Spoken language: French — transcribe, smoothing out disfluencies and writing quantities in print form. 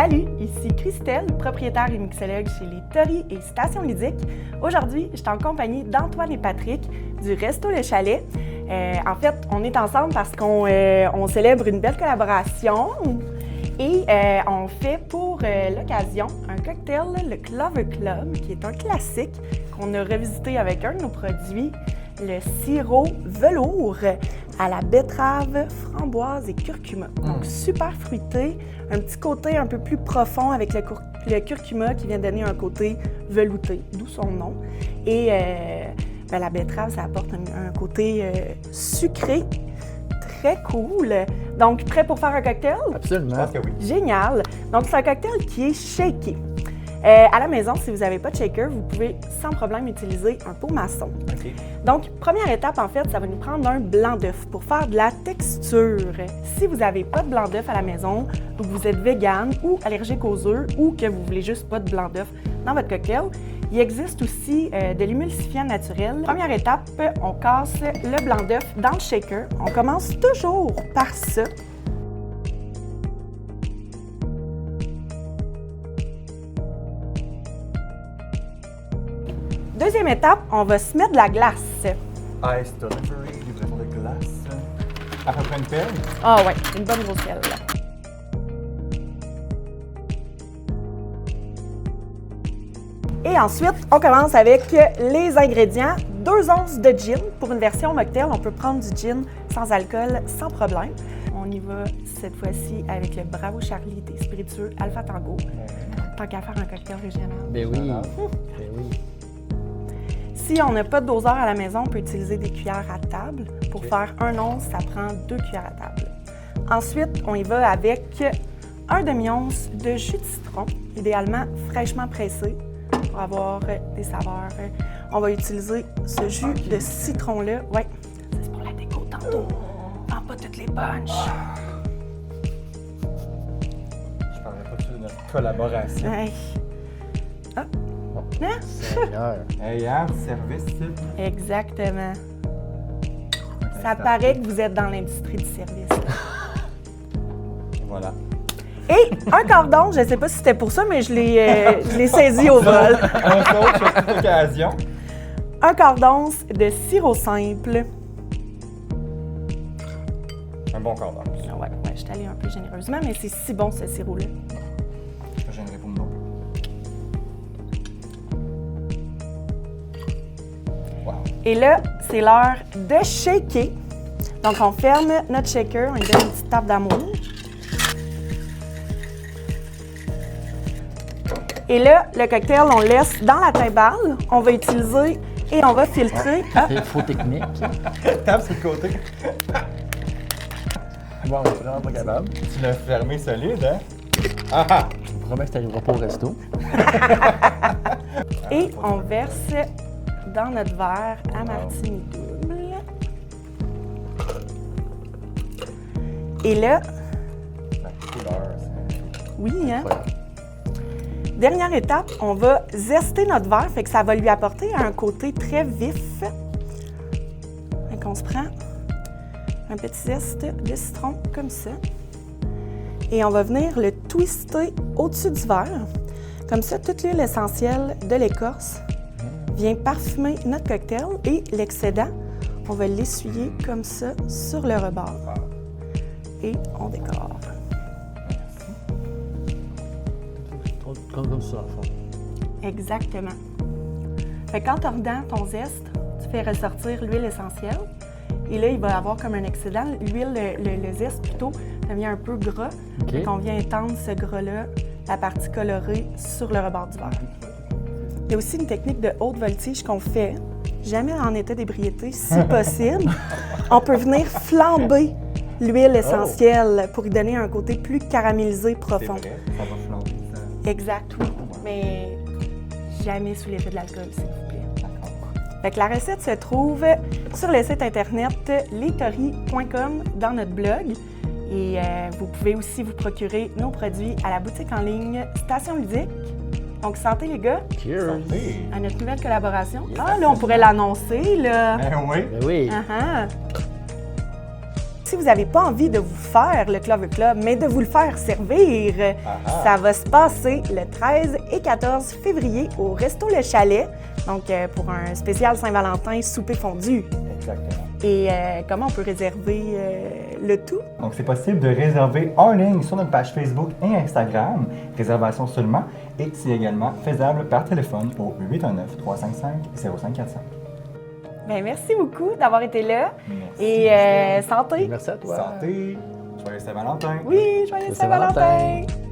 Salut, ici Christelle, propriétaire et mixologue chez les Tories et Stations Ludiques. Aujourd'hui, je suis en compagnie d'Antoine et Patrick du Resto Le Chalet. En fait, on est ensemble parce qu'on célèbre une belle collaboration et on fait pour l'occasion un cocktail, le Clover Club, qui est un classique qu'on a revisité avec un de nos produits, le sirop velours à la betterave, framboise et curcuma. Donc super fruité, un petit côté un peu plus profond avec le curcuma qui vient donner un côté velouté, d'où son nom. Et la betterave, ça apporte un côté sucré, très cool. Donc, prêt pour faire un cocktail? Absolument. Je pense que oui. Génial! Donc, c'est un cocktail qui est shaké. À la maison, si vous n'avez pas de shaker, vous pouvez sans problème utiliser un pot maçon. OK. Donc, première étape, en fait, ça va nous prendre un blanc d'œuf pour faire de la texture. Si vous n'avez pas de blanc d'œuf à la maison, ou que vous êtes végane ou allergique aux œufs, ou que vous voulez juste pas de blanc d'œuf dans votre cocktail, il existe aussi de l'émulsifiant naturel. Première étape, on casse le blanc d'œuf dans le shaker. On commence toujours par ça. Deuxième étape, on va se mettre de la glace. Ice delivery, livraison de glace. À peu près une pelle. Ah ouais, une bonne grosse pelle. Et ensuite, on commence avec les ingrédients. 2 onces de gin. Pour une version mocktail, on peut prendre du gin sans alcool, sans problème. On y va cette fois-ci avec le Bravo Charlie des spiritueux Alpha Tango. Tant qu'à faire un cocktail régional. Ben oui. Ben oui. Si on n'a pas de doseur à la maison, on peut utiliser des cuillères à table. Pour faire 1 once, ça prend 2 cuillères à table. Ensuite, on y va avec 1 demi-once de jus de citron, idéalement fraîchement pressé pour avoir des saveurs. On va utiliser ce jus de citron-là. Oui, c'est pour la déco tantôt. Prends pas toutes les bunches. Je parlais pas de notre collaboration. Hey. Ah. Hein? Seigneur. Hey, hein, service, c'est... Exactement. Ça paraît que vous êtes dans l'industrie du service. Voilà. Et un cordon, je ne sais pas si c'était pour ça, mais je l'ai saisi au vol. Un autre sur toute occasion. Un quart d'once de sirop simple. Un bon quart d'heure. Ah ouais, je suis allée un peu généreusement, mais c'est si bon ce sirop-là. Je gênerai pas non plus. Wow. Et là, c'est l'heure de shaker. Donc, on ferme notre shaker, on lui donne une petite tape d'amour. Et là, le cocktail, on le laisse dans la timbale. On va utiliser et on va filtrer. Ah, C'est faux technique. Tape sur le côté. Bon, on est vraiment pas capable. Tu l'as fermé solide, hein? Ah ah! Je vous promets que tu n'arriveras pas au resto. et on verse dans notre verre à martini double. Et là, La couleur, c'est... oui, hein? Voilà. Dernière étape, on va zester notre verre, fait que ça va lui apporter un côté très vif. Fait qu'on se prend un petit zeste de citron comme ça. Et on va venir le twister au-dessus du verre. Comme ça, toute l'huile essentielle de l'écorce vient parfumer notre cocktail et l'excédent, on va l'essuyer comme ça sur le rebord. Et on décore. Comme ça, en fond. Exactement. Fait que quand tu ordonnes ton zeste, tu fais ressortir l'huile essentielle. Et là, il va avoir comme un excédent. L'huile, le zeste plutôt, devient un peu gras. OK. Fait qu'on vient étendre ce gras-là, la partie colorée, sur le rebord du verre. Il y a aussi une technique de haute voltige qu'on fait, jamais en état d'ébriété, si possible. On peut venir flamber l'huile essentielle pour y donner un côté plus caramélisé, C'est profond. vrai, ça va flamber, ça. Exact, oui. Mais jamais sous l'effet de l'alcool, s'il vous plaît. Fait que la recette se trouve sur le site internet lestori.com dans notre blog. Et vous pouvez aussi vous procurer nos produits à la boutique en ligne Station Ludique. Donc, santé les gars, Cheers. Santé. à notre nouvelle collaboration. Ah, là, on pourrait l'annoncer, là. Eh oui. Ben oui. Ah ah. si vous n'avez pas envie de vous faire le Clover Club, mais de vous le faire servir, ça va se passer le 13 et 14 février au Resto Le Chalet, donc pour un spécial Saint-Valentin souper fondu. Exactement. Et comment on peut réserver le tout? Donc, c'est possible de réserver en ligne sur notre page Facebook et Instagram, réservation seulement, et c'est également faisable par téléphone au 819-355-0545. Bien, merci beaucoup d'avoir été là. Merci. Et santé! Merci à toi. Santé! Joyeux Saint-Valentin! Oui, joyeux Saint-Valentin. Saint-Valentin!